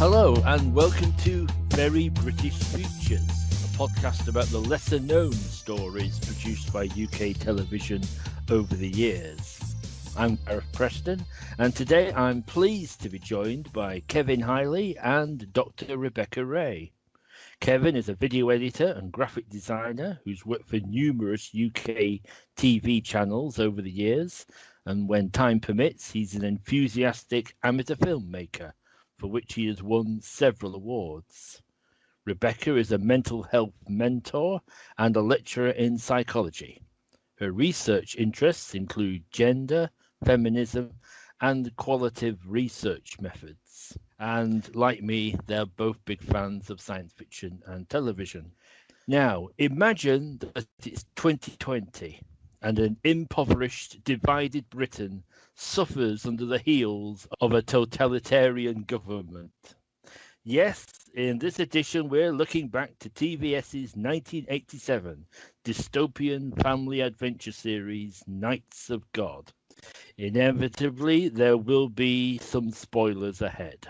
Hello and welcome to Very British Futures, a podcast about the lesser known stories produced by UK television over the years. I'm Gareth Preston, and today I'm pleased to be joined by Kevin Hiley and Dr. Rebecca Wray. Kevin is a video editor and graphic designer who's worked for numerous UK TV channels over the years, and when time permits, he's an enthusiastic amateur filmmaker, for which he has won several awards. Rebecca is a mental health mentor and a lecturer in psychology. Her research interests include gender, feminism, and qualitative research methods. And like me, they're both big fans of science fiction and television. Now, imagine that it's 2020 and an impoverished, divided Britain suffers under the heels of a totalitarian government. Yes, in this edition, we're looking back to TVS's 1987 dystopian family adventure series, Knights of God. Inevitably, there will be some spoilers ahead.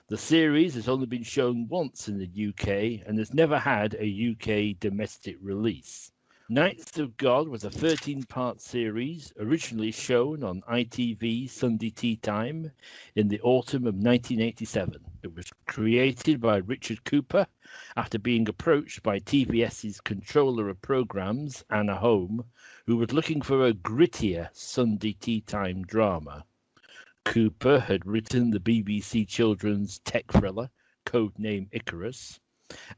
The series has only been shown once in the UK and has never had a UK domestic release. Knights of God was a 13-part series originally shown on ITV Sunday Tea Time in the autumn of 1987. It was created by Richard Cooper after being approached by TVS's controller of programmes, Anna Holme, who was looking for a grittier Sunday Tea Time drama. Cooper had written the BBC children's tech thriller, codename Icarus,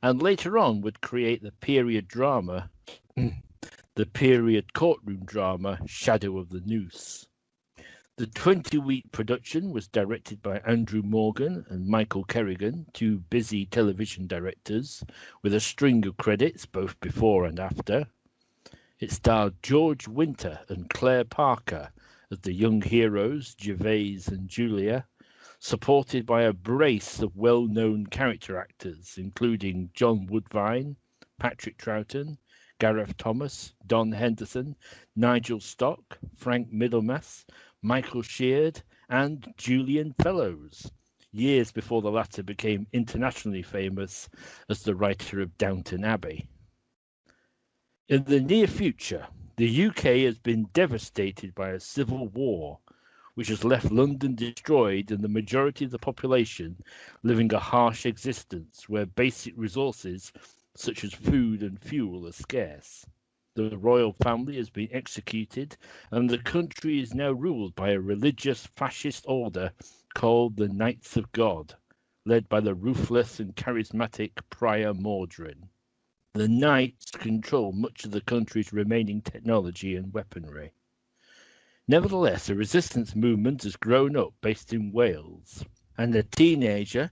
and later on would create the period courtroom drama, Shadow of the Noose. The 20-week production was directed by Andrew Morgan and Michael Kerrigan, two busy television directors, with a string of credits both before and after. It starred George Winter and Claire Parker as the young heroes, Gervais and Julia, supported by a brace of well-known character actors, including John Woodvine, Patrick Troughton, Gareth Thomas, Don Henderson, Nigel Stock, Frank Middlemass, Michael Sheard, and Julian Fellows, years before the latter became internationally famous as the writer of Downton Abbey. In the near future, the UK has been devastated by a civil war, which has left London destroyed and the majority of the population living a harsh existence where basic resources such as food and fuel are scarce. The royal family has been executed, and the country is now ruled by a religious fascist order called the Knights of God, led by the ruthless and charismatic Prior Mordrin. The Knights control much of the country's remaining technology and weaponry. Nevertheless, a resistance movement has grown up based in Wales, and a teenager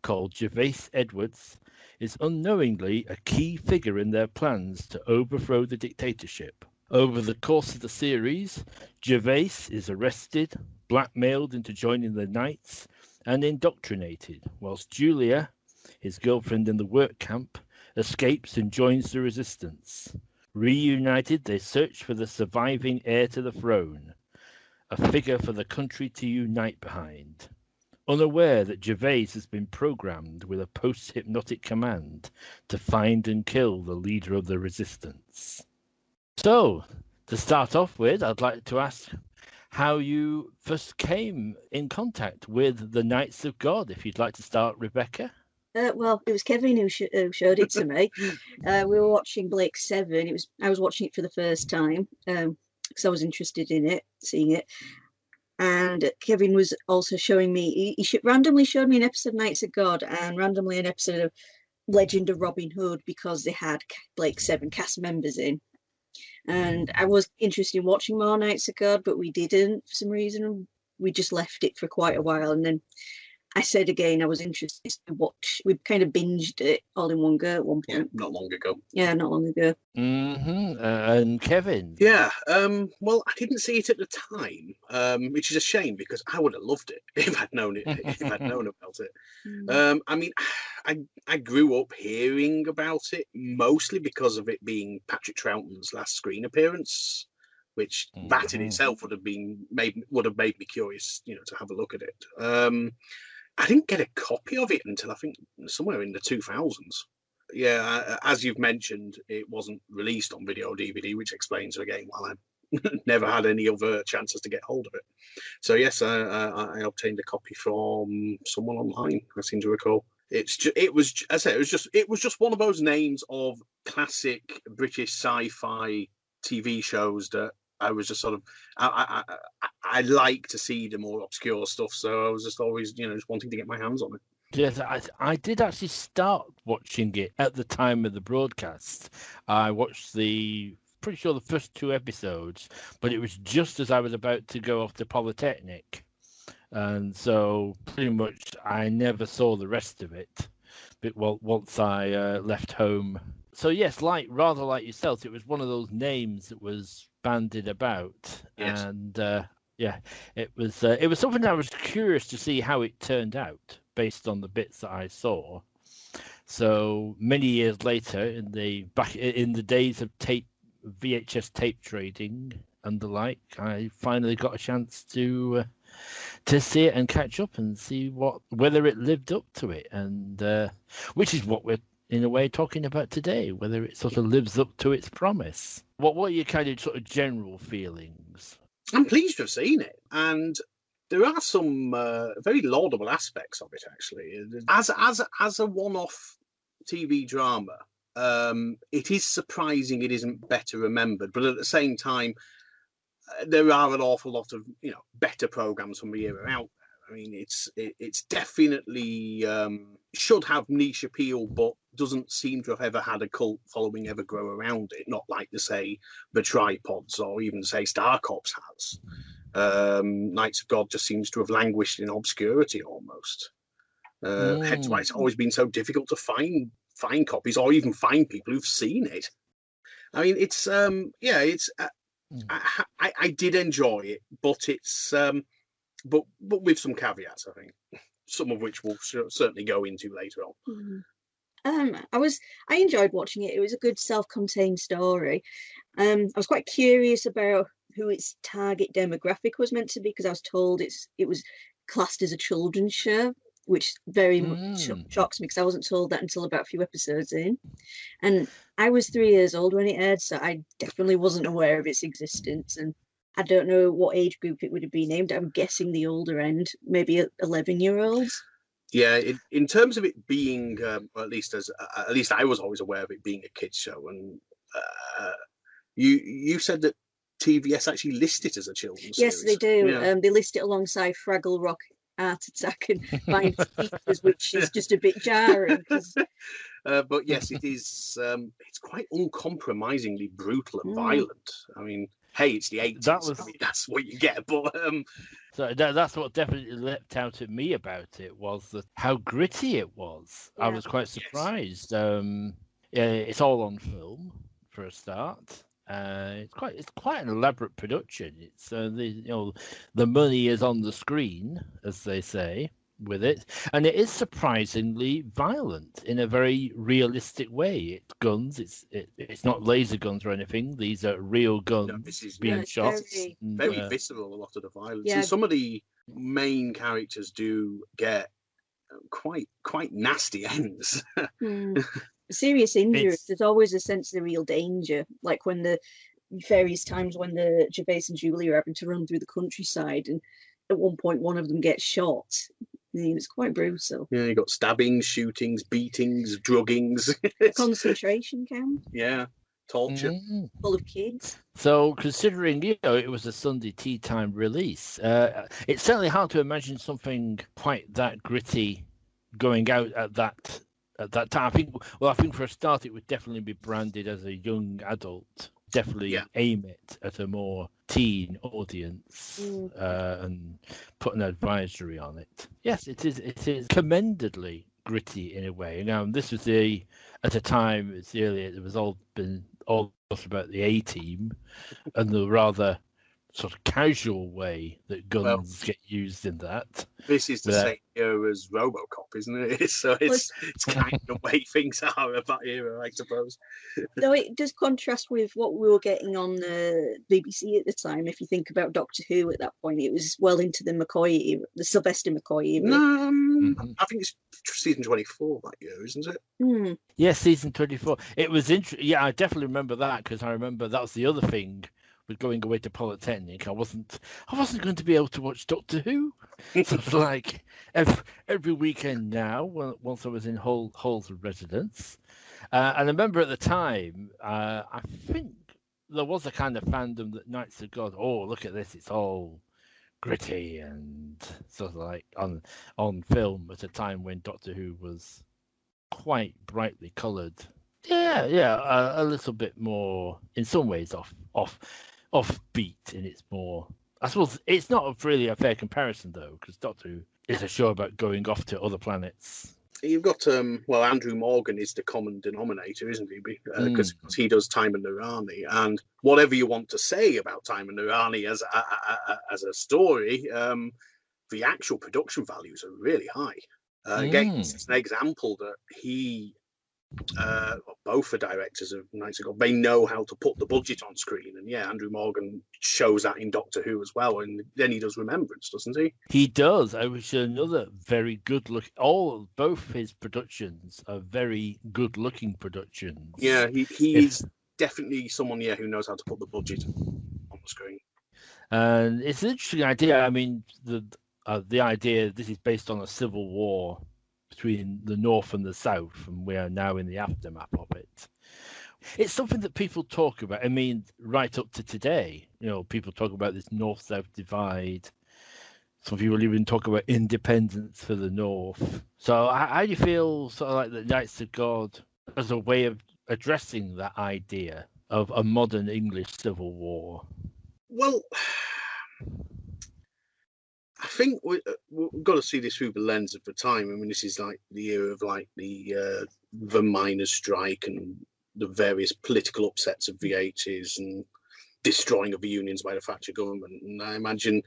called Gervais Edwards is unknowingly a key figure in their plans to overthrow the dictatorship. Over the course of the series, Gervais is arrested, blackmailed into joining the Knights, and indoctrinated, whilst Julia, his girlfriend in the work camp, escapes and joins the resistance. Reunited, they search for the surviving heir to the throne, a figure for the country to unite behind. Unaware that Gervais has been programmed with a post-hypnotic command to find and kill the leader of the resistance. So, to start off with, I'd like to ask how you first came in contact with the Knights of God. If you'd like to start, Rebecca. Well, it was Kevin who showed it to me. We were watching Blake 7. I was watching it for the first time because I was interested in it, seeing it. And Kevin was also showing me, he randomly showed me an episode of Knights of God and randomly an episode of Legend of Robin Hood because they had Blake 7 cast members in. And I was interested in watching more Knights of God, but we didn't for some reason. We just left it for quite a while. And then I said again, I was interested to watch. We kind of binged it all in one go at one point. Yeah, not long ago. Yeah, not long ago. And Kevin? Yeah, well, I didn't see it at the time, which is a shame because I would have loved it if I'd known about it. I mean, I grew up hearing about it mostly because of it being Patrick Troughton's last screen appearance, which that in itself would have made me curious, to have a look at it. I didn't get a copy of it until I think somewhere in the 2000s. Yeah, as you've mentioned, it wasn't released on video or DVD, which explains again why I never had any other chances to get hold of it. So yes, I obtained a copy from someone online. I seem to recall. It was just one of those names of classic British sci-fi TV shows that I was just sort of I like to see the more obscure stuff. So I was just always just wanting to get my hands on it. Yes, I did actually start watching it at the time of the broadcast. I watched pretty sure the first 2 episodes, but it was just as I was about to go off to Polytechnic. And so pretty much I never saw the rest of it. But once I left home. So yes, rather like yourself, it was one of those names that was bandied about. Yes. And it was something that I was curious to see how it turned out based on the bits that I saw. So many years later, back in the days of VHS tape trading and the like, I finally got a chance to see it and catch up and see whether it lived up to it, and which is what we're in a way talking about today, whether it sort of lives up to its promise. What are your kind of sort of general feelings? I'm pleased to have seen it, and there are some very laudable aspects of it, actually. As a one-off TV drama, it is surprising it isn't better remembered, but at the same time, there are an awful lot of better programs from the era out there. I mean, it's definitely should have niche appeal, but doesn't seem to have ever had a cult following ever grow around it. Not like the Tripods or even Star Cops has. Knights of God just seems to have languished in obscurity almost. Hence why it's always been so difficult to find copies or even find people who've seen it. I mean, it's I did enjoy it, but it's but with some caveats, I think, some of which we'll certainly go into later on. I enjoyed watching it. It was a good self-contained story. I was quite curious about who its target demographic was meant to be, because I was told it was classed as a children's show, which very much shocks me because I wasn't told that until about a few episodes in. And I was 3 years old when it aired, so I definitely wasn't aware of its existence. And I don't know what age group it would have been aimed. I'm guessing the older end, maybe 11-year-olds. Yeah, in terms of it being, at least I was always aware of it being a kids show. And you said that TVS actually list it as a children's series. Yes, they do. Yeah. They list it alongside Fraggle Rock, Art Attack, and Find Features, which is just a bit jarring. But yes, it is. It's quite uncompromisingly brutal and violent. I mean, hey, it's the 80s. That's what you get. But so that's what definitely leapt out at me about it, was how gritty it was. Yeah. I was quite surprised. Yes. It's all on film for a start. It's quite an elaborate production. It's the money is on the screen, as they say, with it, and it is surprisingly violent in a very realistic way. It's guns. It's not laser guns or anything. These are real guns being shot. Very visceral. A lot of the violence. Yeah. And some of the main characters do get quite nasty ends. Serious injuries. There's always a sense of real danger, like when the various times when the Gervais and Julie are having to run through the countryside, and at one point one of them gets shot. It's quite brutal. Yeah, you got stabbings, shootings, beatings, druggings, concentration camp. Yeah, torture, full of kids. So, considering it was a Sunday tea time release, it's certainly hard to imagine something quite that gritty going out at that time. I think for a start it would definitely be branded as a young adult. Definitely aim it at a more teen audience and put an advisory on it. Yes, it is commendably gritty in a way. Now, this was at a time it was all about the A-Team and the rather sort of casual way that guns get used in that. This is the same era as RoboCop, isn't it? So it's kind of the way things are of that era, I suppose. Though it does contrast with what we were getting on the BBC at the time. If you think about Doctor Who at that point, it was well into the McCoy era, the Sylvester McCoy era. I think it's season 24 that year, isn't it? Mm. Yeah, season 24. It was interesting. Yeah, I definitely remember that, because I remember that was the other thing with going away to Polytechnic. I wasn't going to be able to watch Doctor Who. So it's like every weekend now, once I was in halls of residence. And I remember at the time, I think there was a kind of fandom that Knights of God, oh, look at this, it's all gritty and sort of like on film at a time when Doctor Who was quite brightly coloured. Yeah, a little bit more, in some ways, offbeat in its more. I suppose it's not really a fair comparison though, because Doctor Who is a show about going off to other planets. You've got Andrew Morgan is the common denominator, isn't he? Because he does Time and Nurani, and whatever you want to say about Time and Nurani as a story, the actual production values are really high. Again, it's an example that both the directors of Knights of God, they know how to put the budget on screen, and Andrew Morgan shows that in Doctor Who as well, and then he does Remembrance, doesn't he? He does. Which is another very good look. Both his productions are very good looking productions. Yeah, he is definitely someone who knows how to put the budget on the screen. And it's an interesting idea. I mean, the idea this is based on a civil war between the North and the South, and we are now in the aftermath of it. It's something that people talk about. I mean, right up to today, people talk about this North-South divide. Some people even talk about independence for the North. So how do you feel sort of like the Knights of God as a way of addressing that idea of a modern English civil war? Well, I think we've got to see this through the lens of the time. I mean, this is like the era of like the miners' strike and the various political upsets of the 80s and destroying of the unions by the Thatcher government. And I imagine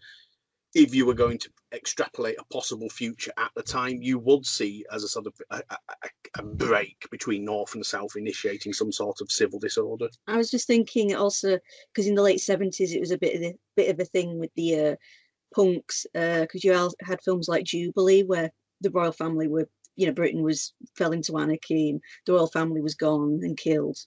if you were going to extrapolate a possible future at the time, you would see as a sort of a break between North and South initiating some sort of civil disorder. I was just thinking also, because in the late 70s, it was a bit of a thing with the punks, because you had films like Jubilee where the royal family were, Britain fell into anarchy and the royal family was gone and killed.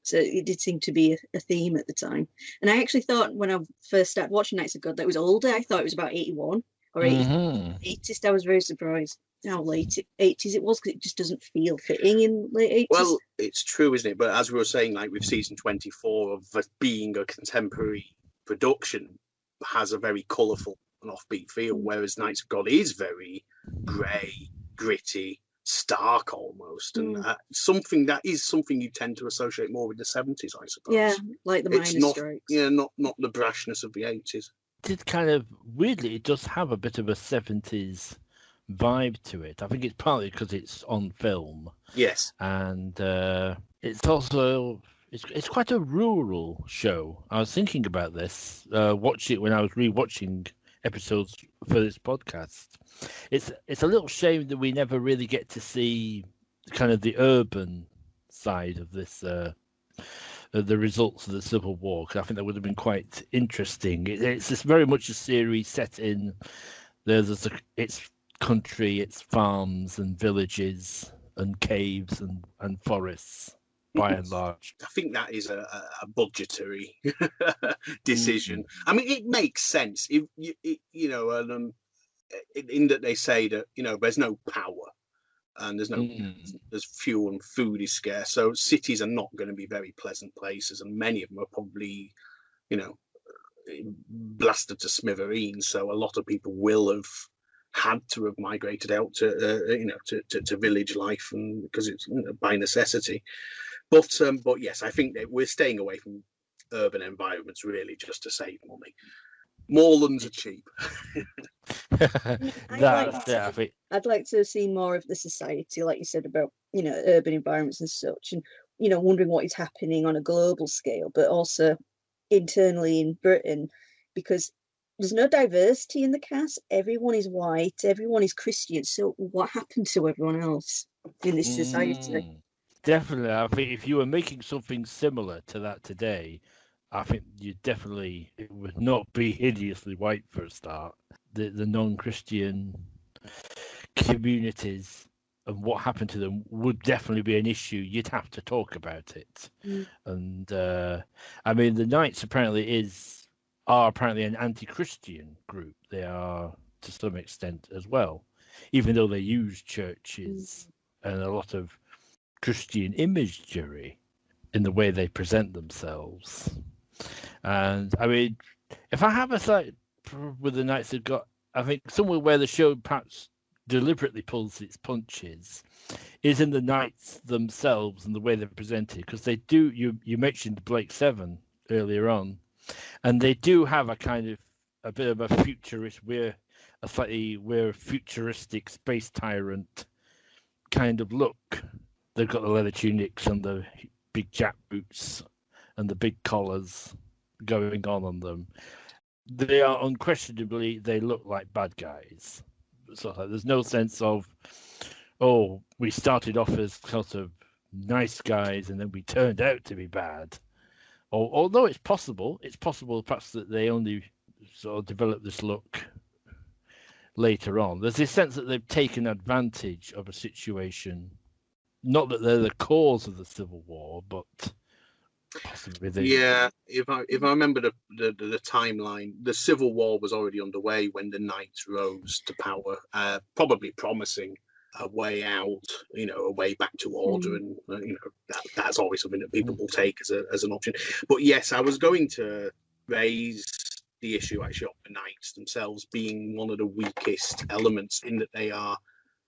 So it did seem to be a theme at the time. And I actually thought when I first started watching Knights of God that it was older. I thought it was about 81 or 80s. I was very surprised how late 80s it was, because it just doesn't feel fitting in late 80s. Well, it's true, isn't it? But as we were saying, like with season 24 of being a contemporary production, has a very colourful and offbeat feel, whereas Knights of God is very grey, gritty, stark almost, and something you tend to associate more with the 70s, I suppose. Yeah, like the miners' strikes. Yeah, not the brashness of the 80s. It kind of weirdly, it does have a bit of a 70s vibe to it. I think it's partly because it's on film. Yes, and it's also it's quite a rural show. I was thinking about this, watched it when I was rewatching episodes for this podcast. It's a little shame that we never really get to see kind of the urban side of this, the results of the Civil War, because I think that would have been quite interesting. It's just very much a series set in it's country, it's farms and villages and caves and forests. By and large, I think that is a budgetary decision. I mean, it makes sense if in that they say that there's no power and there's fuel and food is scarce, so cities are not going to be very pleasant places, and many of them are probably blasted to smithereens. So a lot of people will have had to have migrated out to village life, and because it's by necessity. But yes, I think that we're staying away from urban environments really just to save money. Moorlands are cheap. I'd like to see more of the society, like you said, about urban environments and such, and wondering what is happening on a global scale, but also internally in Britain, because there's no diversity in the cast. Everyone is white, everyone is Christian. So what happened to everyone else in this society? Definitely. I think if you were making something similar to that today, I think it would not be hideously white for a start. The non-Christian communities and what happened to them would definitely be an issue. You'd have to talk about it. And I mean, the Knights are apparently an anti-Christian group. They are to some extent as well, even though they use churches and a lot of Christian imagery in the way they present themselves. And I mean, if I have a slight with the Knights have got, I think somewhere where the show perhaps deliberately pulls its punches is in the Knights themselves and the way they're presented, because they do. You mentioned Blake 7 earlier on, and they do have a bit of a futurist, we're a futuristic space tyrant kind of look. They've got the leather tunics and the big jackboots and the big collars going on them. They are unquestionably, they look like bad guys. So there's no sense of, oh, we started off as sort of nice guys and then we turned out to be bad. Although it's possible perhaps that they only sort of develop this look later on. There's this sense that they've taken advantage of a situation. Not that they're the cause of the Civil War, but possibly they. Yeah, if I remember the timeline, the Civil War was already underway when the Knights rose to power, probably promising a way out, a way back to order, and that's always something that people will take as an option. But yes, I was going to raise the issue actually of the Knights themselves being one of the weakest elements in that they are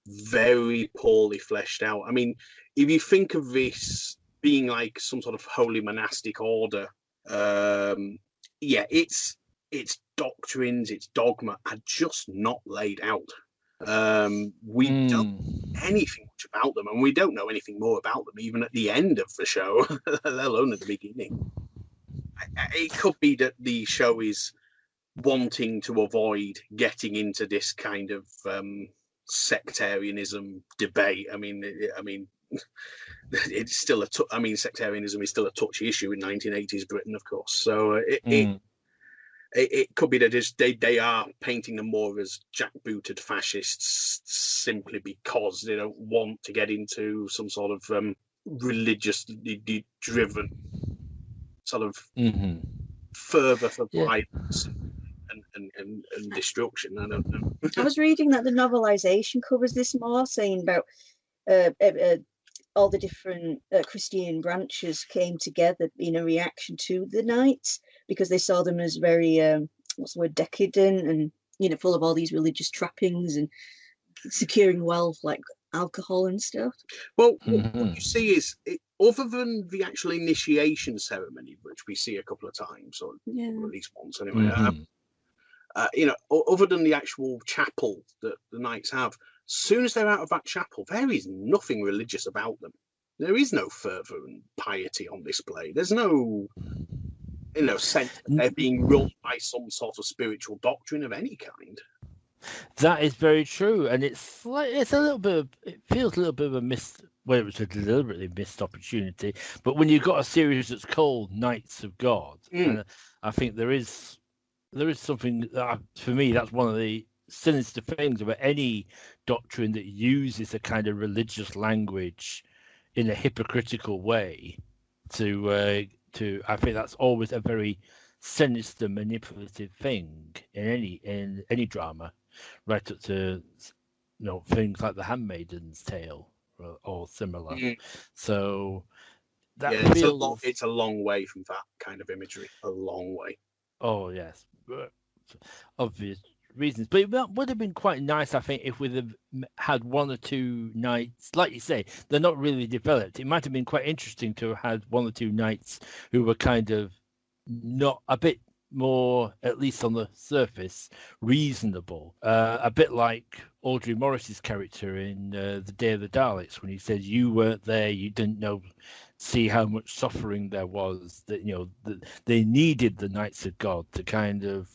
very poorly fleshed out. I mean, if you think of this being like some sort of holy monastic order, its doctrines, its dogma are just not laid out. We don't know anything much about them, and we don't know anything more about them even at the end of the show, let alone at the beginning. It could be that the show is wanting to avoid getting into this kind of sectarianism debate. I mean, it's still sectarianism is still a touchy issue in 1980s Britain, of course. So it could be that they are painting them more as jackbooted fascists simply because they don't want to get into some sort of religiously driven sort of fervor for violence and destruction. I don't know. I was reading that the novelization covers this more, saying about all the different Christian branches came together in a reaction to the Knights because they saw them as very decadent and full of all these religious trappings and securing wealth like alcohol and stuff. Well, what you see is, other than the actual initiation ceremony, which we see a couple of times, or at least once anyway, other than the actual chapel that the Knights have, as soon as they're out of that chapel, there is nothing religious about them. There is no fervour and piety on display. There's no, sense that they're being run by some sort of spiritual doctrine of any kind. That is very true, and it feels a little bit of a missed. Well, it was a deliberately missed opportunity. But when you've got a series that's called Knights of God, and I think there is something that, for me, that's one of the sinister things about any doctrine that uses a kind of religious language in a hypocritical way. I think that's always a very sinister, manipulative thing in any drama, right up to things like The Handmaid's Tale or similar. So that it's a long way from that kind of imagery. A long way. Oh yes, obvious reasons, but it would have been quite nice, I think, if we'd have had one or two Knights, like you say, they're not really developed. It might have been quite interesting to have had one or two Knights who were kind of not a bit more, at least on the surface, reasonable. A bit like Audrey Morris's character in The Day of the Daleks, when he says, "You weren't there, you didn't see how much suffering there was." That that they needed the Knights of God to kind of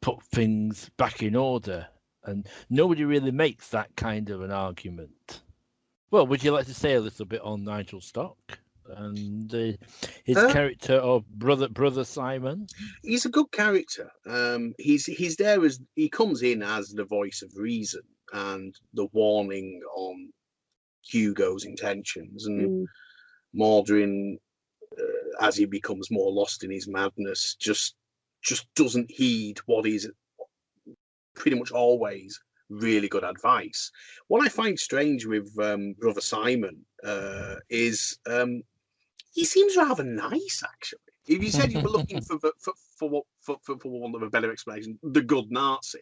put things back in order, and nobody really makes that kind of an argument. Well, would you like to say a little bit on Nigel Stock and his character of brother Simon? He's a good character. He's there as he comes in as the voice of reason and the warning on Hugo's intentions, and Mordrin, as he becomes more lost in his madness, just doesn't heed what is pretty much always really good advice. What I find strange with Brother Simon is he seems rather nice, actually. If you said you were looking for want of a better explanation, the good Nazi,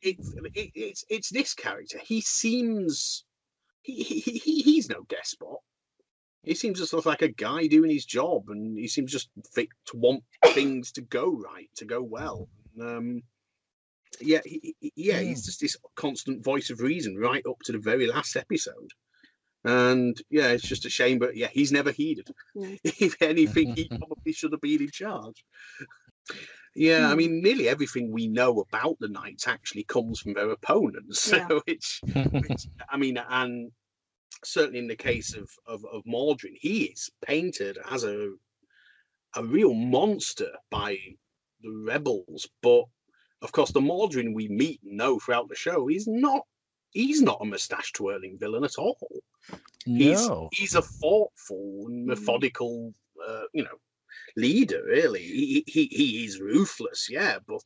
it's this character. He seems he's no despot. He seems just like a guy doing his job, and he seems just to want things to go right, to go well. He's just this constant voice of reason right up to the very last episode. And yeah, it's just a shame, but yeah, he's never heeded. If anything, he probably should have been in charge. Yeah, I mean, nearly everything we know about the Knights actually comes from their opponents. So which I mean, and certainly in the case of Mordrin, he is painted as a real monster by the rebels. But of course, the Mordrin we meet and know throughout the show is not. He's not a moustache twirling villain at all. No. He's a thoughtful and methodical, leader. Really, he is ruthless. Yeah, but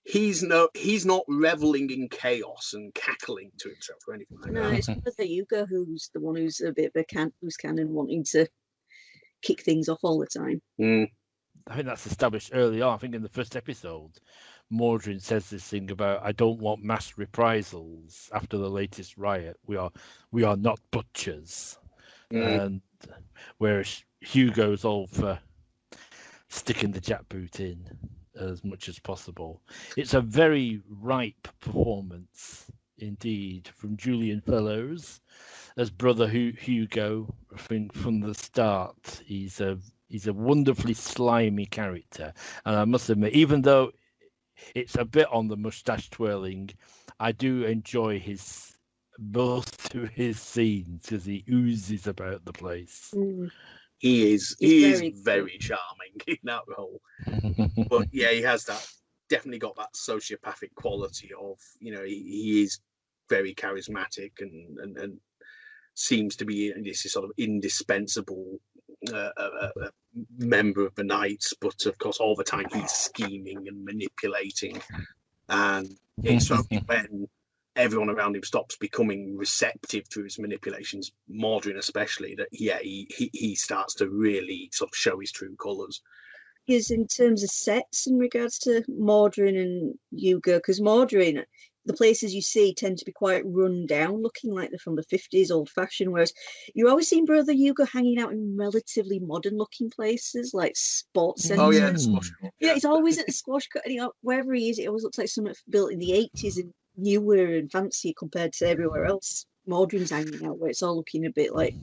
he's not reveling in chaos and cackling to himself or anything like that. No, it's Brother Hugo who's the one who's a bit of a loose cannon, wanting to kick things off all the time. I think that's established early on. I think in the first episode, Mordrin says this thing about, I don't want mass reprisals after the latest riot. We are not butchers. And whereas Hugo's all for sticking the jackboot in as much as possible. It's a very ripe performance indeed from Julian Fellows as Brother Hugo. I think from the start he's a wonderfully slimy character, and I must admit, even though it's a bit on the moustache twirling, I do enjoy most of his scenes because he oozes about the place. He is very charming in that role. But yeah, he has definitely got that sociopathic quality of, he is very charismatic and seems to be this sort of indispensable member of the Knights, but of course all the time he's scheming and manipulating, and it's only when everyone around him stops becoming receptive to his manipulations, Mordrin especially, that he starts to really sort of show his true colours. Is in terms of sets in regards to Mordrin and Hugo, because Mordrin, the places you see tend to be quite run down, looking like they're from the 50s, old fashioned, whereas you always seen Brother Hugo hanging out in relatively modern looking places like sports centres. Oh yeah, the squash court. Yeah, it's always at the squash court, and wherever he is, it always looks like something built in the 80s and newer and fancier compared to everywhere else Mordrin's hanging out, where it's all looking a bit like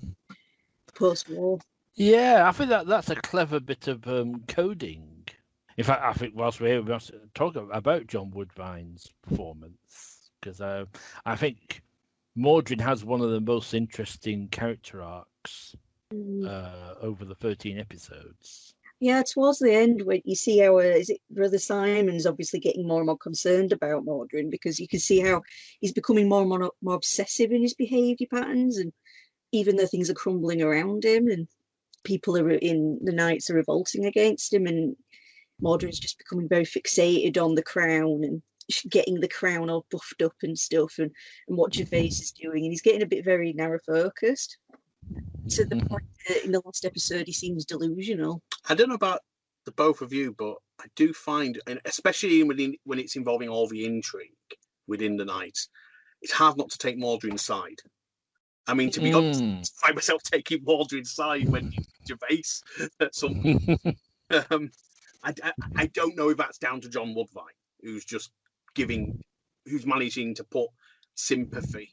post-war. Yeah, I think that's a clever bit of coding. In fact, I think whilst we're here, we must talk about John Woodvine's performance, because I think Mordrin has one of the most interesting character arcs over the 13 episode. Yeah, towards the end, when you see how Brother Simon's obviously getting more and more concerned about Mordrin, because you can see how he's becoming more and more obsessive in his behaviour patterns, and even though things are crumbling around him and people in the Knights are revolting against him, and Mordrin's just becoming very fixated on the crown and getting the crown all buffed up and stuff, and what Gervais is doing, and he's getting a bit very narrow focused to the point that in the last episode he seems delusional. I don't know about the both of you, but I do find, and especially when it's involving all the intrigue within the Knights, it's hard not to take Mordrin's side. I mean, to be honest, I find myself taking Mordrin's side when Gervais at some point. I don't know if that's down to John Woodvine, who's managing to put sympathy,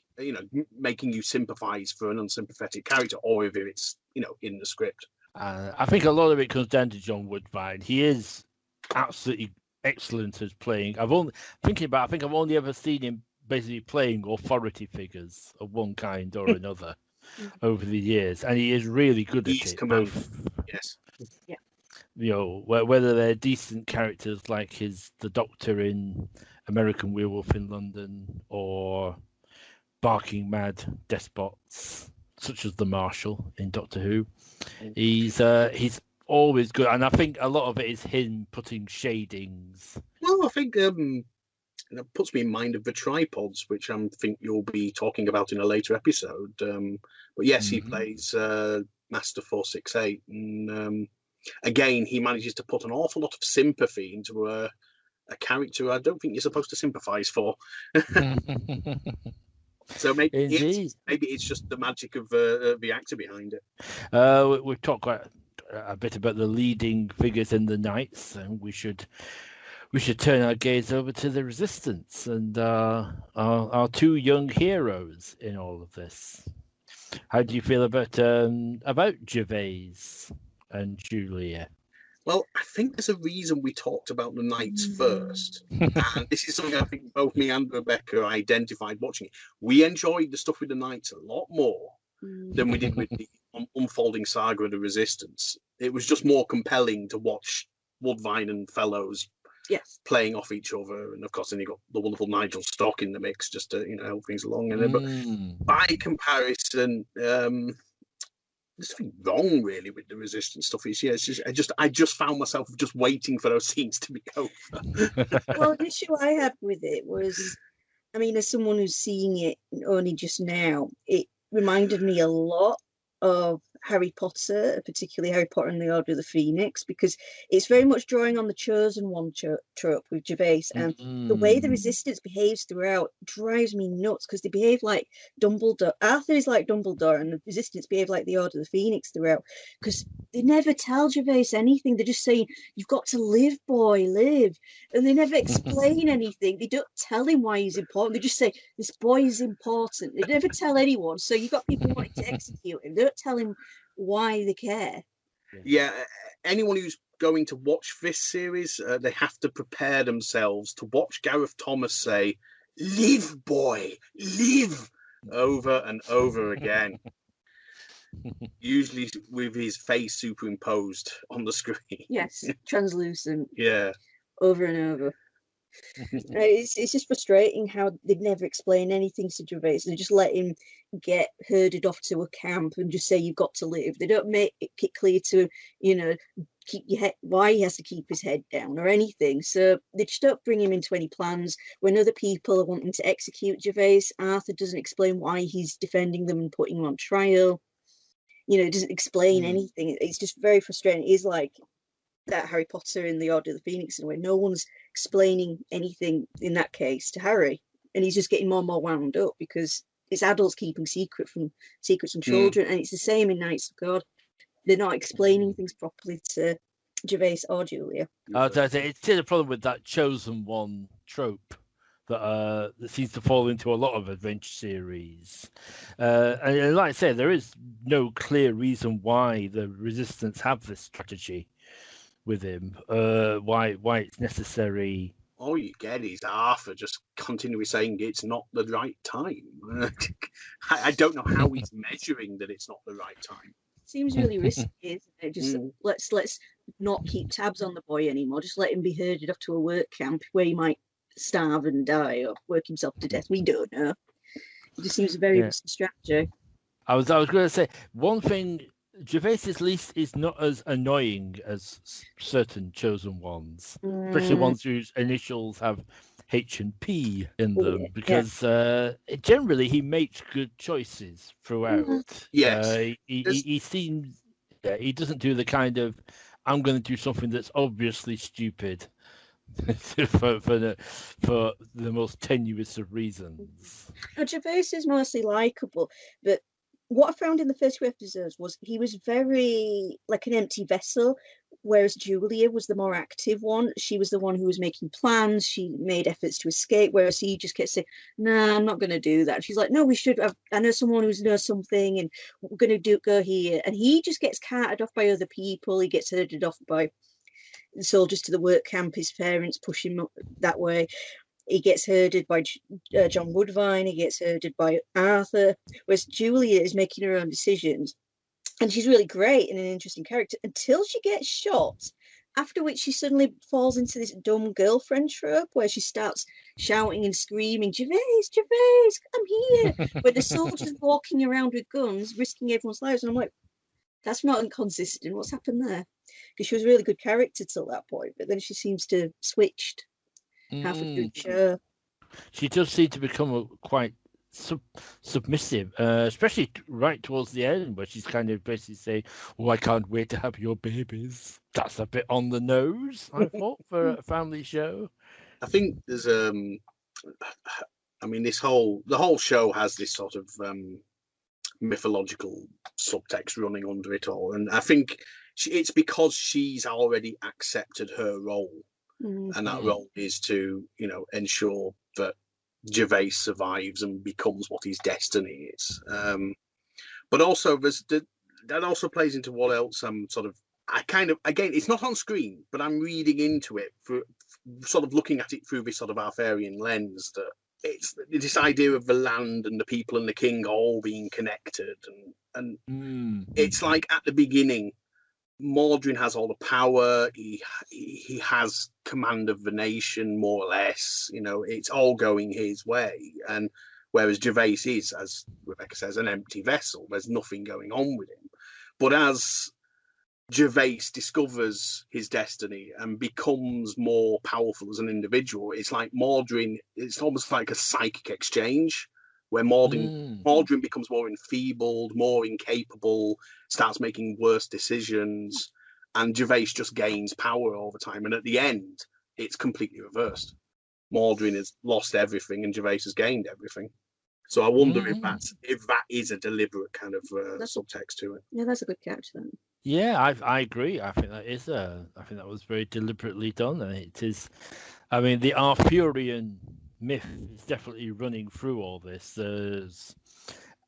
making you sympathise for an unsympathetic character, or if it's, in the script. I think a lot of it comes down to John Woodvine. He is absolutely excellent as playing. I think I've only ever seen him basically playing authority figures of one kind or another over the years, and he is really good at He's it. commanding. Both, Yes. you know, whether they're decent characters like the Doctor in American Werewolf in London, or barking mad despots such as the Marshal in Doctor Who. He's always good, and I think a lot of it is him putting shadings. Well, I think that puts me in mind of the tripods, which I think you'll be talking about in a later episode. But yes, he plays Master 468, and again, he manages to put an awful lot of sympathy into a character I don't think you're supposed to sympathise for. So maybe it's just the magic of the actor behind it. We've talked quite a bit about the leading figures in the Knights, and we should turn our gaze over to the Resistance and our two young heroes in all of this. How do you feel about Gervais and Julia? Well, I think there's a reason we talked about the Knights first. And this is something I think both me and Rebecca identified watching it. We enjoyed the stuff with the Knights a lot more than we did with the unfolding saga of the Resistance. It was just more compelling to watch Woodvine and Fellows playing off each other. And of course, then you got the wonderful Nigel Stock in the mix just to help things along. But by comparison, there's nothing wrong really with the Resistance stuff. It's just I just found myself just waiting for those scenes to be over. Well, the issue I had with it was, I mean, as someone who's seeing it only just now, it reminded me a lot of Harry Potter, particularly Harry Potter and the Order of the Phoenix, because it's very much drawing on the Chosen One trope with Gervais, and the way the Resistance behaves throughout drives me nuts, because they behave like Dumbledore. Arthur is like Dumbledore, and the Resistance behave like the Order of the Phoenix throughout, because they never tell Gervais anything. They're just saying, "You've got to live, boy, live," and they never explain anything. They don't tell him why he's important. They just say, "This boy is important." They never tell anyone. So you've got people wanting to execute him. They don't tell him why they care. Yeah, anyone who's going to watch this series, they have to prepare themselves to watch Gareth Thomas say, "Live, boy, live," over and over again. Usually with his face superimposed on the screen. Yes, translucent. Yeah. Over and over. It's just frustrating how they never explain anything to Gervais. They just let him get herded off to a camp and just say, "You've got to live." They don't make it clear to keep your head, why he has to keep his head down or anything. So they just don't bring him into any plans. When other people are wanting to execute Gervais, Arthur doesn't explain why he's defending them and putting him on trial. It doesn't explain anything. It's just very frustrating. It is like that Harry Potter in the Order of the Phoenix in a way. No one's explaining anything in that case to Harry, and he's just getting more and more wound up because it's adults keeping secrets from children, and it's the same in Knights of God. They're not explaining things properly to Gervais or Julia. It's still a problem with that Chosen One trope that seems to fall into a lot of adventure series. And like I say, there is no clear reason why the Resistance have this strategy with him, why it's necessary. All you get is Arthur just continually saying it's not the right time. I don't know how he's measuring that it's not the right time. Seems really risky, isn't it? Just let's not keep tabs on the boy anymore. Just let him be herded off to a work camp where he might starve and die or work himself to death. We don't know. It just seems a very risky strategy. I was going to say one thing. Gervais's least is not as annoying as certain Chosen Ones, especially ones whose initials have H and P in them, because generally he makes good choices throughout. Yes, he seems he doesn't do the kind of "I'm going to do something that's obviously stupid" for the most tenuous of reasons. Gervais is mostly likable, but what I found in the first 2 episodes was he was very like an empty vessel, whereas Julia was the more active one. She was the one who was making plans. She made efforts to escape, whereas he just kept saying, "No, I'm not going to do that." And she's like, "No, we should have. I know someone who knows something, and we're going to go here." And he just gets carted off by other people. He gets herded off by soldiers to the work camp. His parents push him that way. He gets herded by John Woodvine. He gets herded by Arthur. Whereas Julia is making her own decisions. And she's really great and an interesting character until she gets shot, after which she suddenly falls into this dumb girlfriend trope where she starts shouting and screaming, Gervais, Gervais, I'm here. Where the soldiers walking around with guns, risking everyone's lives. And I'm like, that's not inconsistent. What's happened there? Because she was a really good character till that point, but then she seems to have switched halfway through the show. She does seem to become quite submissive, especially right towards the end, where she's kind of basically saying, "Oh, I can't wait to have your babies." That's a bit on the nose, I thought, for a family show. I think there's I mean, the whole show has this sort of mythological subtext running under it all, and I think it's because she's already accepted her role, and that role is to, you know, ensure that Gervais survives and becomes what his destiny is. But also that also plays into what else I kind of, again, it's not on screen, but I'm reading into it for sort of looking at it through this sort of Arthurian lens, that it's this idea of the land and the people and the king all being connected, and it's like at the beginning, Mordrin has all the power. He has command of the nation, more or less. You know, it's all going his way. And whereas Gervais is, as Rebecca says, an empty vessel. There's nothing going on with him. But as Gervais discovers his destiny and becomes more powerful as an individual, it's like Mordrin. It's almost like a psychic exchange, where Mordrin becomes more enfeebled, more incapable, starts making worse decisions, and Gervais just gains power over time. And at the end, it's completely reversed. Mordrin has lost everything, and Gervais has gained everything. So I wonder if that is a deliberate kind of subtext to it. Yeah, that's a good catch then. Yeah, I agree. I think that was very deliberately done, and it is. I mean, the Arthurian myth is definitely running through all this.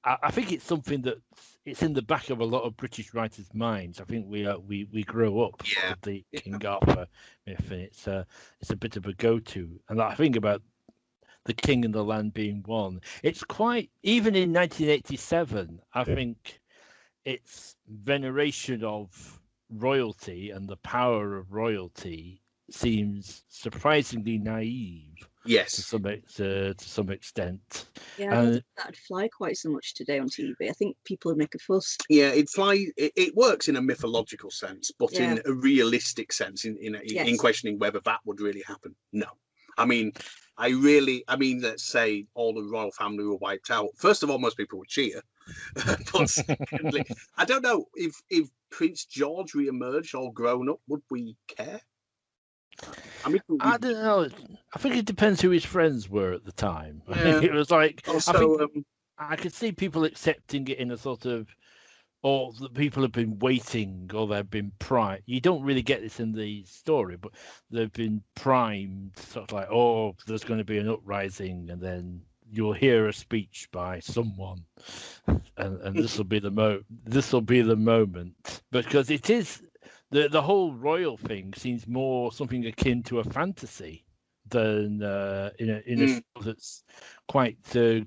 I think it's something that it's in the back of a lot of British writers' minds. I think we grow up with the King Arthur myth, and it's a bit of a go-to. And I think about the king and the land being one. It's quite, even in 1987, I think its veneration of royalty and the power of royalty seems surprisingly naive. Yes, to some extent. Yeah, I don't think that'd fly quite so much today on TV. I think people would make a fuss. Yeah, it works in a mythological sense, but in a realistic sense, in questioning whether that would really happen. No, I mean, let's say all the royal family were wiped out. First of all, most people would cheer. But secondly, I don't know if Prince George re-emerged all grown up, would we care? I mean, I don't know. I think it depends who his friends were at the time. Yeah. It was like, also, I could see people accepting it in a sort of, or the people have been waiting, or they've been primed. You don't really get this in the story, but they've been primed, sort of like, oh, there's going to be an uprising, and then you'll hear a speech by someone, and this will be the moment, because it is. The whole royal thing seems more something akin to a fantasy than in a show that's quite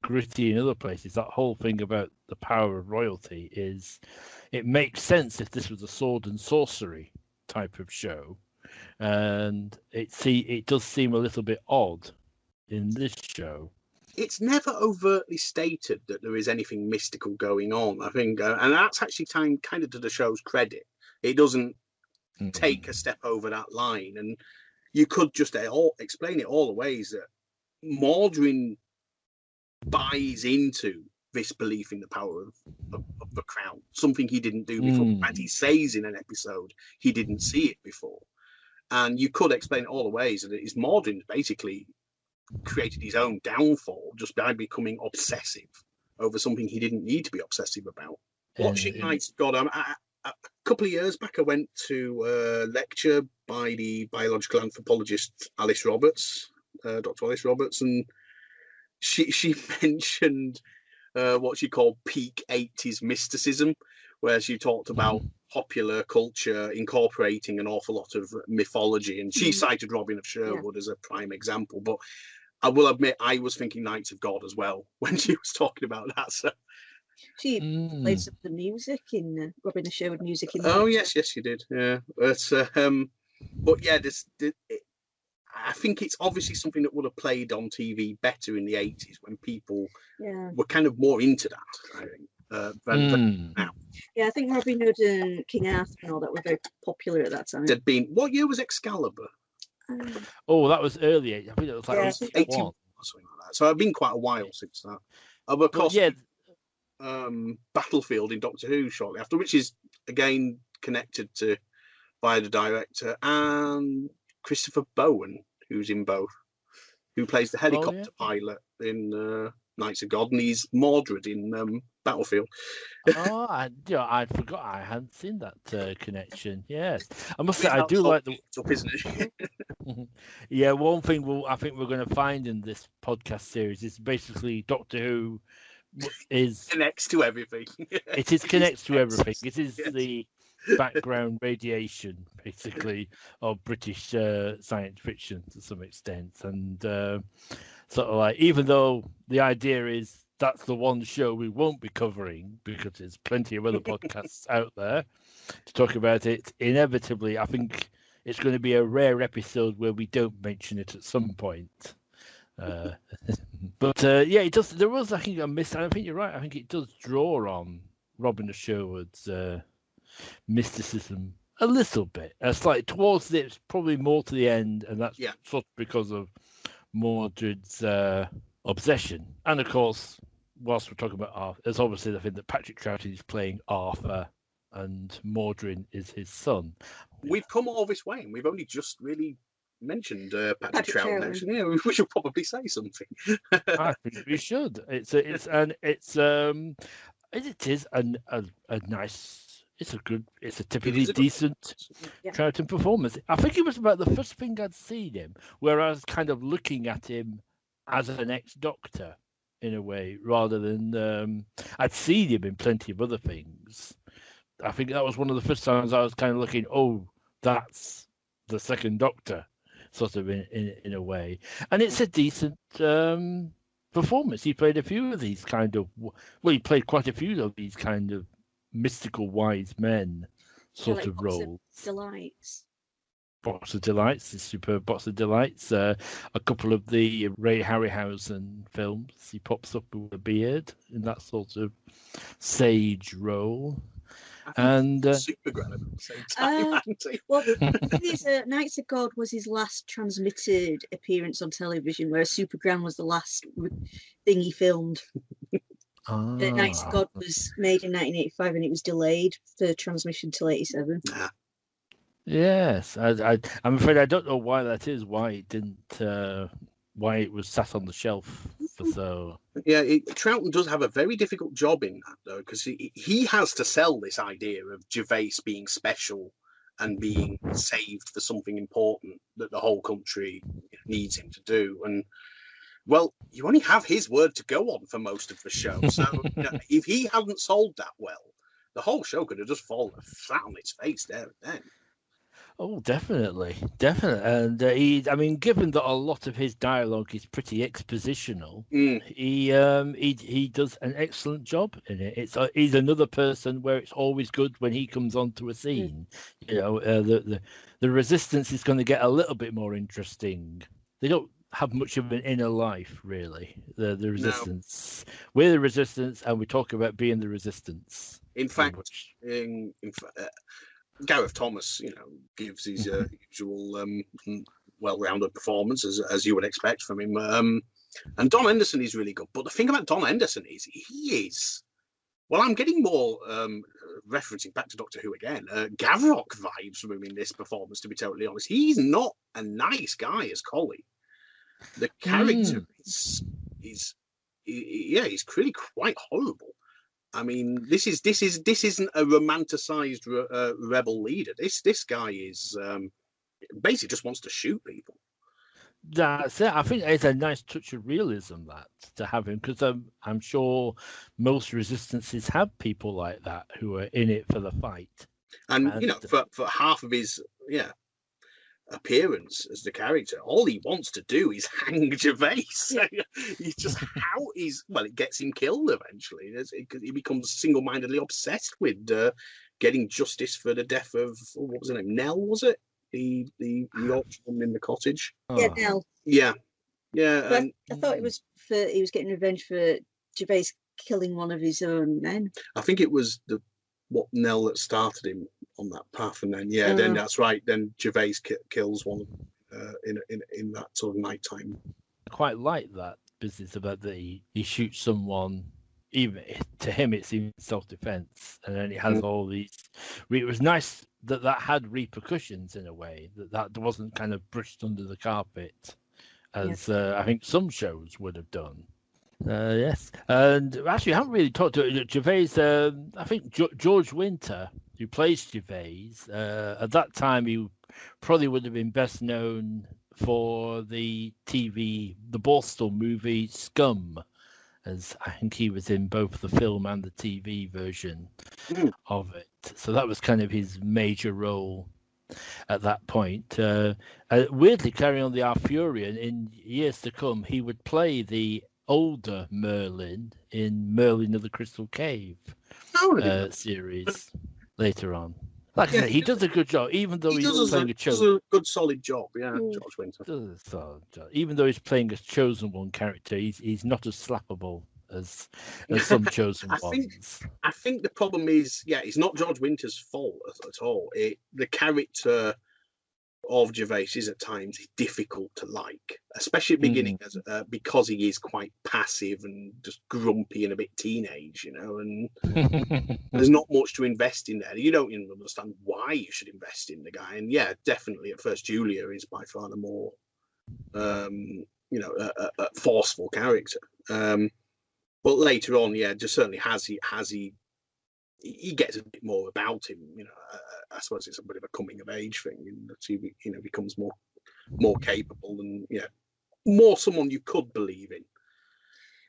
gritty in other places. That whole thing about the power of royalty it makes sense if this was a sword and sorcery type of show, and it does seem a little bit odd in this show. It's never overtly stated that there is anything mystical going on, I think, and that's actually kind of to the show's credit. It doesn't take a step over that line, and you could just explain it all the ways that Mordrin buys into this belief in the power of the crown, something he didn't do before. And he says in an episode he didn't see it before, and you could explain it all the ways that it's Mordrin basically created his own downfall just by becoming obsessive over something he didn't need to be obsessive about. Watching Knight's God, a couple of years back, I went to a lecture by the biological anthropologist Alice Roberts, Dr. Alice Roberts, and she mentioned what she called peak 80s mysticism, whereas you talked about popular culture incorporating an awful lot of mythology, and she cited Robin of Sherwood as a prime example. But I will admit, I was thinking Knights of God as well when she was talking about that. So she played some of the music in Robin of Sherwood music in the oh yes, she did. Yeah, but yeah, I think it's obviously something that would have played on TV better in the 80s when people were kind of more into that, I think, than now. Yeah, I think Robin Hood and King Arthur and all that were very popular at that time. What year was Excalibur? Oh, that was early. I think it was like 81 or something like that. So it's been quite a while since that. Of course, Battlefield in Doctor Who shortly after, which is again connected to by the director, and Christopher Bowen, who's in both, who plays the helicopter pilot in Knights of God, and he's Mordred in Battlefield. I forgot I hadn't seen that connection. Yes, I must say I do like the. Up, isn't it? Yeah, one thing I think we're going to find in this podcast series is basically Doctor Who is connects to everything. It is connects to everything. It is the background radiation, basically, of British science fiction to some extent, and sort of like, even though the idea is that's the one show we won't be covering because there's plenty of other podcasts out there to talk about it, inevitably I think it's going to be a rare episode where we don't mention it at some point. But yeah, it does. There was, I think, a miss. I think you're right. I think it does draw on Robin of Sherwood's mysticism a little bit. It's like towards it's probably more to the end, and that's sort of because of Mordred's obsession. And of course, whilst we're talking about Arthur, there's obviously the thing that Patrick Troughton is playing Arthur, and Mordred is his son. We've come all this way, and we've only just really mentioned Patrick Troughton. Yeah, we should probably say something. I think we should. It is a nice. It's a typically decent Troughton performance. I think it was about the first thing I'd seen him, where I was kind of looking at him as an ex-Doctor in a way, rather than I'd seen him in plenty of other things. I think that was one of the first times I was kind of looking, oh, that's the second Doctor, sort of in a way. And it's a decent performance. He played a few of these kind of, he played quite a few of these kind of mystical wise men sort of roles. Box of Delights, the superb Box of Delights. A couple of the Ray Harryhausen films, he pops up with a beard in that sort of sage role. And Supergram at the same time. Well, Knights of God was his last transmitted appearance on television, whereas Supergram was the last thing he filmed. Knights of God was made in 1985 and it was delayed for transmission till 87. Yes, I'm afraid I don't know why that is. Why it didn't. Why it was sat on the shelf for so. Yeah, Troughton does have a very difficult job in that though, because he has to sell this idea of Gervais being special and being saved for something important that the whole country needs him to do. And well, you only have his word to go on for most of the show. So if he hadn't sold that well, the whole show could have just fallen flat on its face there and then. Oh, definitely. And given that a lot of his dialogue is pretty expositional, he does an excellent job in it. He's another person where it's always good when he comes onto a scene. You know, the resistance is going to get a little bit more interesting. They don't have much of an inner life, really. The resistance. No. We're the resistance, and we talk about being the resistance. In fact, Gareth Thomas, gives his usual well-rounded performance as you would expect from him. And Don Henderson is really good. But the thing about Don Henderson is he is. Well, I'm getting more referencing back to Doctor Who again. Gavrok vibes from him in this performance. To be totally honest, he's not a nice guy as Collie. The character is he's really quite horrible. I mean, this isn't a romanticized rebel leader. This guy is basically just wants to shoot people. That's it. I think it's a nice touch of realism that to have him, because I'm sure most resistances have people like that who are in it for the fight. And you know, for half of his appearance as the character, all he wants to do is hang Gervais. He's just it gets him killed eventually. He becomes single-mindedly obsessed with getting justice for the death of, what was her name, Nell, was it? The Yorkshire woman in the cottage. Yeah, Nell. Yeah. But I thought it was he was getting revenge for Gervais killing one of his own men. I think it was what Nell that started him on that path, and then then that's right. Then Gervais kills one in that sort of nighttime. I quite like that business about that he shoots someone. Even to him, it seems self-defense, and then he has all these. It was nice that had repercussions in a way that wasn't kind of brushed under the carpet, as I think some shows would have done. Yes, and actually, I haven't really talked to Gervais. I think George Winter, who plays Gervais, at that time he probably would have been best known for the Borstal movie Scum, as I think he was in both the film and the TV version of it. So that was kind of his major role at that point. Weirdly, carrying on the Arthurian, in years to come, he would play the older Merlin in Merlin of the Crystal Cave series later on. Like I said, he does a good job, even though he's playing a chosen. Does a good, solid job, George Winter. Does a solid job. Even though he's playing a chosen one character, he's not as slappable as some chosen ones. I think the problem is, it's not George Winter's fault at all. The character of Gervais is at times difficult to like, especially at the beginning, because he is quite passive and just grumpy and a bit teenage, and there's not much to invest in there. You don't even understand why you should invest in the guy. And definitely at first Julia is by far the more a forceful character, but later on just certainly he gets a bit more about him, I suppose it's a bit of a coming of age thing, and he becomes more capable and more someone you could believe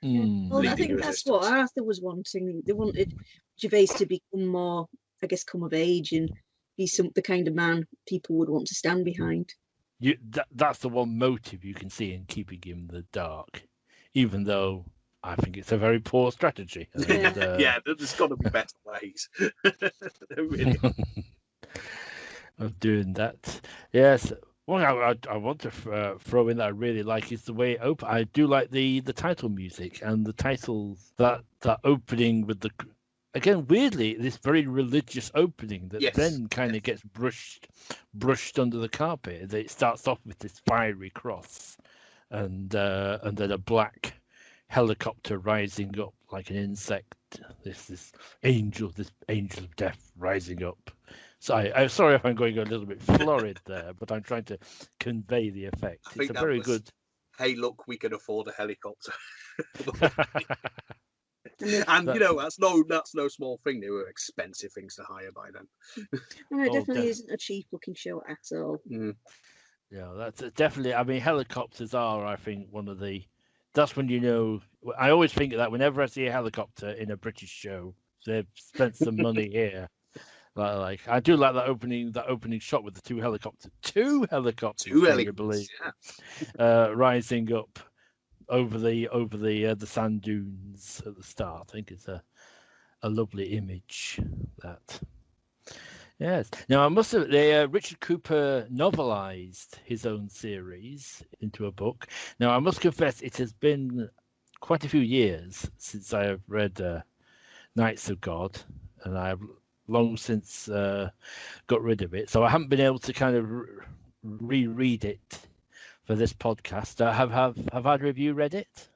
in. Well, I think that's what Arthur was wanting. They wanted Gervais to become more, I guess, come of age and be the kind of man people would want to stand behind. That's the one motive you can see in keeping him in the dark, even though I think it's a very poor strategy. And, there's got to be better ways. Really. Of doing that. Yes. One I want to throw in that I really like is the way it opens. I do like the title music and the titles that opening with again, weirdly, this very religious opening that then kind of gets brushed under the carpet. It starts off with this fiery cross, and then a black helicopter rising up like an insect. This angel of death rising up. So I'm sorry if I'm going a little bit florid there, but I'm trying to convey the effect. It's a very good. Hey, look, we can afford a helicopter. And that's no small thing. They were expensive things to hire by then. And it definitely isn't a cheap looking show at all. Yeah, that's definitely. I mean, helicopters are, I think, one of the. That's when I always think of that whenever I see a helicopter in a British show. They've spent some money here. Like I do like that opening shot with the two helicopters. Two helicopters, you believe, rising up over the sand dunes at the start. I think it's a lovely image. That. Yes. Now I must have. Richard Cooper novelized his own series into a book. Now I must confess, it has been quite a few years since I have read Knights of God, and I have long since got rid of it. So I haven't been able to kind of reread it for this podcast. Have either of you read it?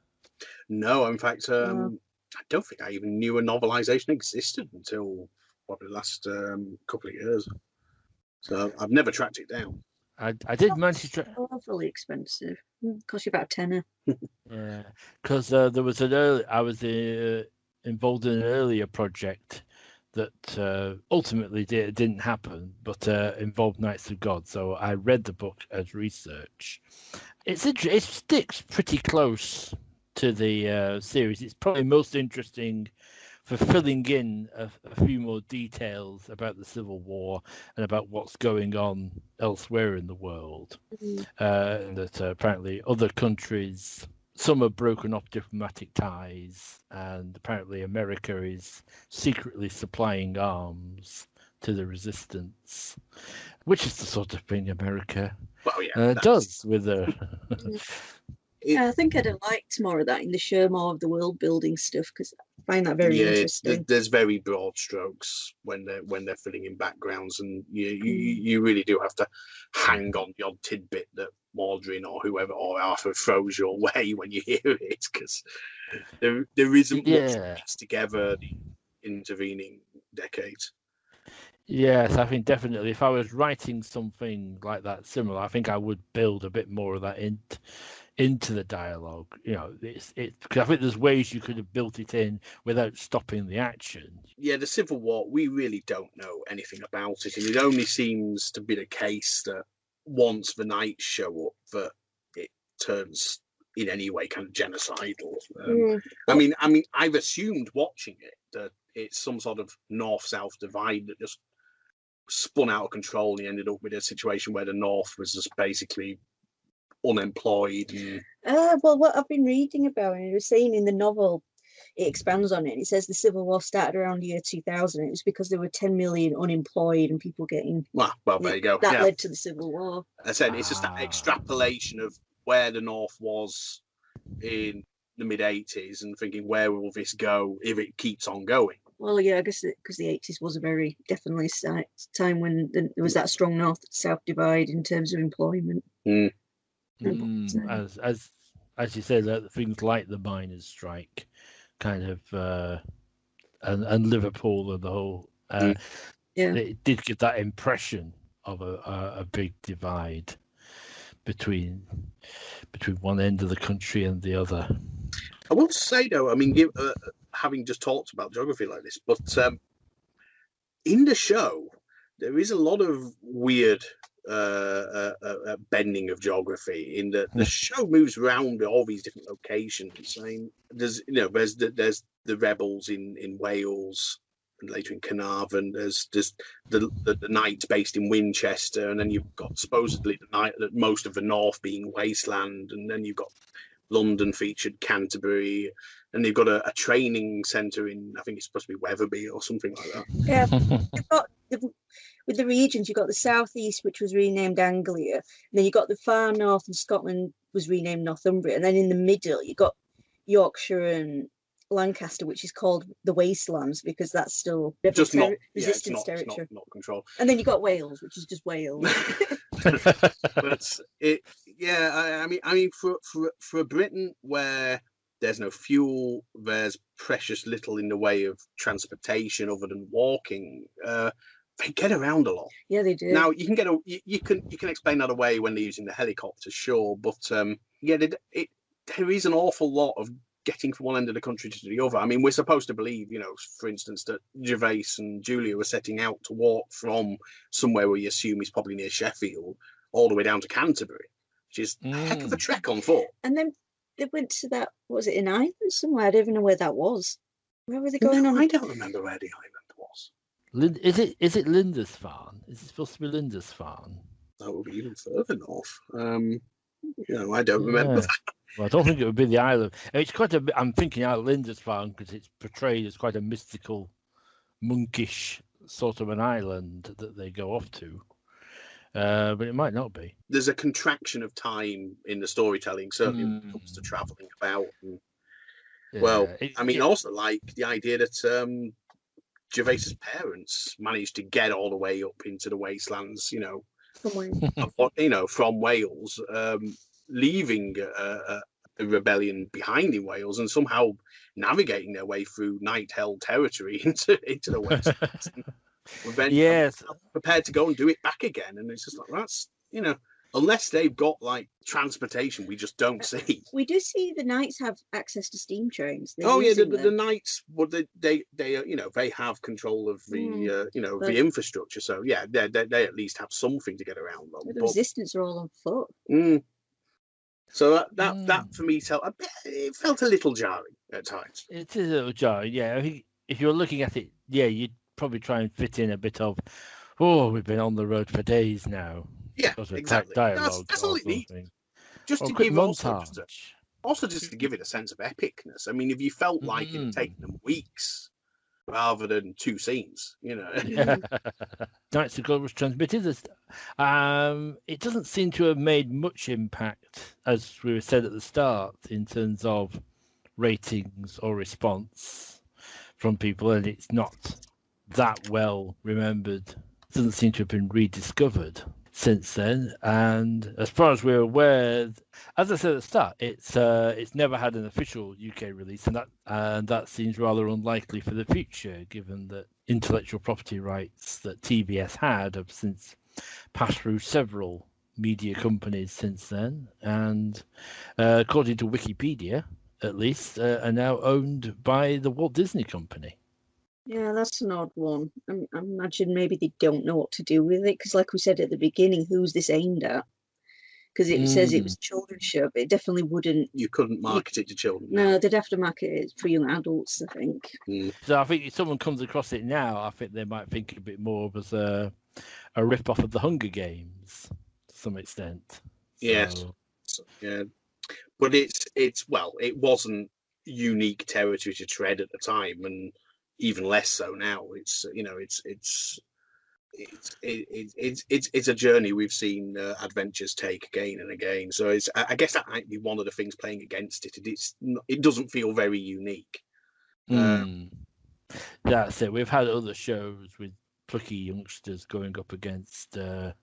No, in fact, I don't think I even knew a novelization existed until probably the last couple of years. So I've never tracked it down. I did manage to track. Awfully expensive. Cost you about a tenner. Yeah, because there was I was involved in an earlier project that ultimately didn't happen, but involved Knights of God. So I read the book as research. It sticks pretty close to the series. It's probably most interesting for filling in a few more details about the Civil War and about what's going on elsewhere in the world. That apparently other countries, some have broken off diplomatic ties, and apparently America is secretly supplying arms to the resistance, which is the sort of thing America does with the. I think I'd have liked more of that in the show, more of the world building stuff, because I find that very interesting. There's very broad strokes when they're filling in backgrounds, and you really do have to hang on the odd tidbit that Mordrin or whoever or Arthur throws your way when you hear it, because there isn't much that fits together the intervening decades. Yes, I think definitely if I was writing something like that similar, I think I would build a bit more of that into the dialogue. You know, it's because I think there's ways you could have built it in without stopping the action. Yeah, the Civil War, we really don't know anything about it, and it only seems to be the case that once the Knights show up, that it turns in any way kind of genocidal. I mean, I've assumed watching it that it's some sort of north-south divide that just spun out of control and ended up with a situation where the North was just basically unemployed. Well, what I've been reading about, and it was saying in the novel, it expands on it. It says the Civil War started around the year 2000. It was because there were 10 million unemployed and people getting. Well, there you go. That led to the Civil War. I said it's just that extrapolation of where the North was in the mid 80s and thinking, where will this go if it keeps on going? Well, yeah, I guess because the 80s was a very definitely time when there was that strong north-south divide in terms of employment. As you said, things like the miners' strike, kind of, and Liverpool and the whole, it did give that impression of a big divide between one end of the country and the other. I will say though, I mean, having just talked about geography like this, but in the show there is a lot of weird bending of geography in that the show moves around all these different locations. I mean, there's the rebels in Wales and later in Carnarvon. There's the knights based in Winchester, and then you've got supposedly most of the north being wasteland, and then you've got London featured Canterbury, and they've got a training centre in, I think it's supposed to be Wetherby or something like that. Yeah, you've got with the regions, you've got the southeast, which was renamed Anglia, and then you got the far north, and Scotland was renamed Northumbria, and then in the middle you got Yorkshire and Lancaster, which is called the Wastelands because that's still resistance territory, not control. And then you got Wales, which is just Wales. But I mean, for a Britain where there's no fuel, there's precious little in the way of transportation other than walking. They get around a lot. Yeah, they do. Now you can explain that away when they're using the helicopter, sure, but there is an awful lot of getting from one end of the country to the other. I mean, we're supposed to believe, for instance, that Gervais and Julia were setting out to walk from somewhere where you assume is probably near Sheffield all the way down to Canterbury, which is a heck of a trek on foot. And then they went to that, was it in Ireland somewhere? I don't even know where that was. Where were they going on? I don't remember where the island was. Is it Lindisfarne? Is it supposed to be Lindisfarne? That would be even further north. I don't remember that. Well, I don't think it would be the island. It's quite a bit. I'm thinking out of Lindisfarne because it's portrayed as quite a mystical, monkish sort of an island that they go off to. But it might not be. There's a contraction of time in the storytelling, certainly when it comes to travelling about. And, also like the idea that Gervais's parents managed to get all the way up into the wastelands, from Wales, leaving a rebellion behind in Wales and somehow navigating their way through night-held territory into the wastelands. Then prepared to go and do it back again, and it's just like that's unless they've got like transportation we just don't see. We do see the knights have access to steam trains. Oh yeah, the knights, well, they they have control of the the infrastructure. So yeah, they at least have something to get around on. The resistance are all on foot. So that for me it felt a little jarring at times. It is a little jarring, yeah. I think if you're looking at it, yeah, you'd probably try and fit in a bit of, we've been on the road for days now. Yeah, exactly. That's all it needs. Just to give also just to give it a sense of epicness. I mean, if you felt like it had taken them weeks rather than 2 scenes, Knights of God was transmitted. It doesn't seem to have made much impact, as we said at the start, in terms of ratings or response from people, and it's not that well remembered. It doesn't seem to have been rediscovered since then, and as far as we're aware, as I said at the start, it's never had an official UK release, and that seems rather unlikely for the future, given that intellectual property rights that TBS had have since passed through several media companies since then, and according to Wikipedia, at least, are now owned by the Walt Disney Company. Yeah, that's an odd one. I imagine maybe they don't know what to do with it, because like we said at the beginning, who's this aimed at? Because it says it was a children's show, but it definitely wouldn't... You couldn't market it to children. No, they'd have to market it for young adults, I think. So I think if someone comes across it now, I think they might think a bit more of as a rip-off of the Hunger Games, to some extent. Yes. Yeah. But it wasn't unique territory to tread at the time, and even less so now. It's it's a journey we've seen adventures take again and again. So I guess that might be one of the things playing against it. It doesn't feel very unique. That's it. We've had other shows with plucky youngsters going up against the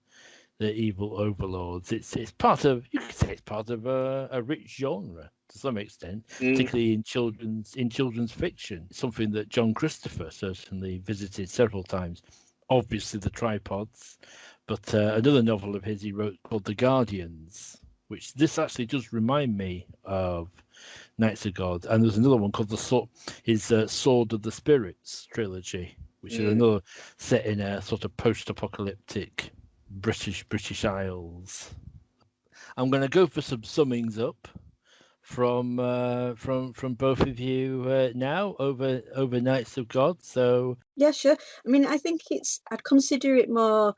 evil overlords. It's part of, you could say, it's part of a rich genre to some extent, particularly in children's fiction. Something that John Christopher certainly visited several times. Obviously, The Tripods, but another novel of his he wrote called The Guardians, which this actually does remind me of Knights of God. And there's another one called his Sword of the Spirits trilogy, which is another set in a sort of post-apocalyptic British Isles. I'm going to go for some summings up from both of you now over Knights of God. So yeah, sure. I mean, I think I'd consider it more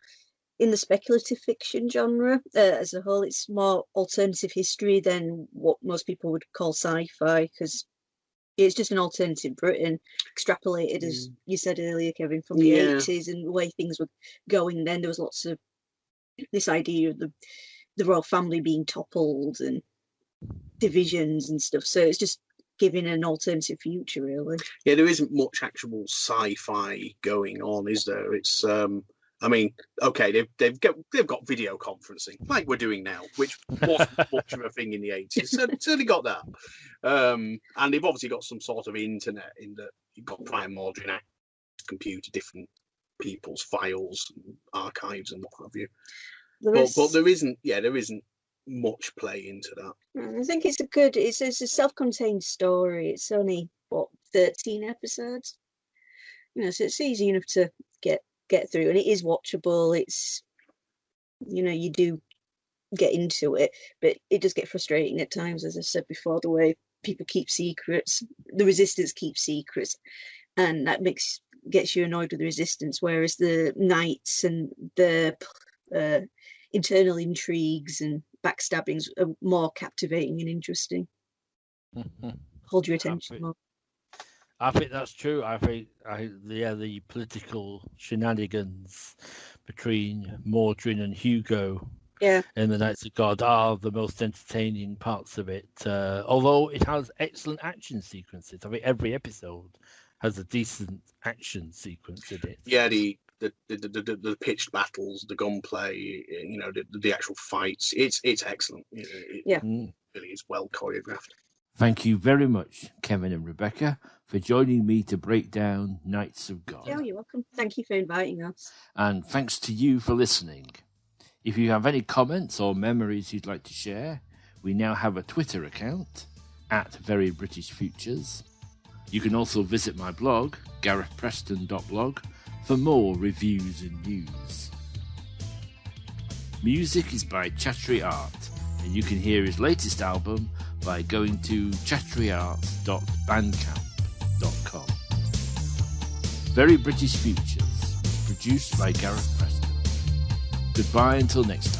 in the speculative fiction genre as a whole. It's more alternative history than what most people would call sci-fi, because it's just an alternative Britain extrapolated, as you said earlier, Kevin, from the 80s and the way things were going then. There was lots of this idea of the royal family being toppled and divisions and stuff. So it's just giving an alternative future, really. Yeah, there isn't much actual sci-fi going on, is there? It's I mean, okay, they've got video conferencing like we're doing now, which wasn't much of a thing in the 80s. So certainly got that, and they've obviously got some sort of internet in that you've got primordial computer, different people's files, and archives, and what have you. But there isn't much play into that. I think it's a self-contained story. It's only 13 episodes, so it's easy enough to get through, and it is watchable. It's you do get into it, but it does get frustrating at times, as I said before, the way people keep secrets, the resistance keeps secrets, and that gets you annoyed with the resistance, whereas the knights and the internal intrigues and backstabbings are more captivating and interesting. Hold your attention more. I think that's true. I think the political shenanigans between Mordrin and Hugo in the Knights of God are the most entertaining parts of it. Although it has excellent action sequences. I mean, every episode has a decent action sequence in it. Yeah, the pitched battles, the gunplay, the actual fights. It's excellent. It really is well choreographed. Thank you very much, Kevin and Rebecca, for joining me to break down Knights of God. Yeah, you're welcome. Thank you for inviting us. And thanks to you for listening. If you have any comments or memories you'd like to share, we now have a Twitter account at Very British Futures. You can also visit my blog, garethpreston.blog, for more reviews and news. Music is by Chattery Art, and you can hear his latest album by going to chatteryart.bandcamp.com. Very British Futures was produced by Gareth Preston. Goodbye until next time.